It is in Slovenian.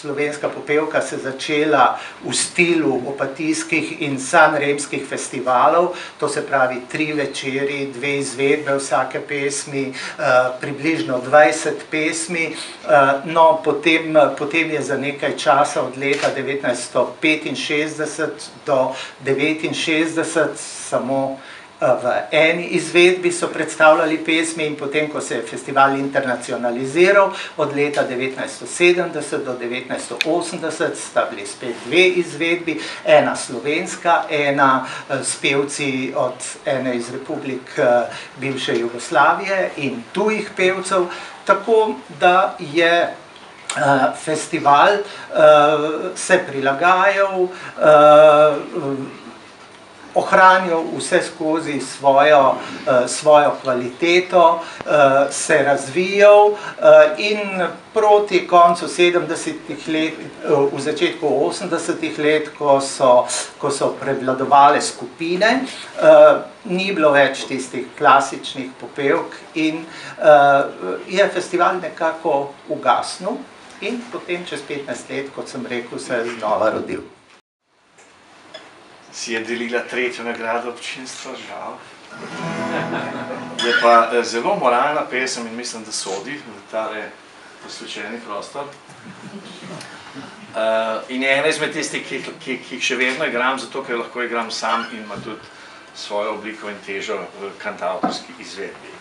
slovenska popevka se začela v stilu opatijskih in sanremskih festivalov, to se pravi 3 večeri, 2 izvedbe vsake pesmi, približno 20 pesmi, no potem je za nekaj časa od leta 1965 do 1969 samo v eni izvedbi so predstavljali pesmi in potem, ko se je festival internacionaliziral, od leta 1970 do 1980 sta bili spet 2 izvedbi, ena slovenska, ena s pevci od ene iz republik bivše Jugoslavije in tujih pevcev, tako da je festival se prilagajal, ohranjal vse skozi svojo kvaliteto, se razvijal in proti koncu 70-ih let, v začetku 80-ih let, ko so prevladovale skupine, ni bilo več tistih klasičnih popevk in je festival nekako ugasnil in potem čez 15 let, kot sem rekel, se je znova rodil. Si je delila 3. nagrado občinstva, žal. Je pa zelo moralna pesem in mislim, da sodi v tale posvečeni prostor. In je ena izmed tistih, ki jih še vedno igram, zato ker lahko igram sam in ima tudi svojo obliko in težo v kantavtorski izvedbi.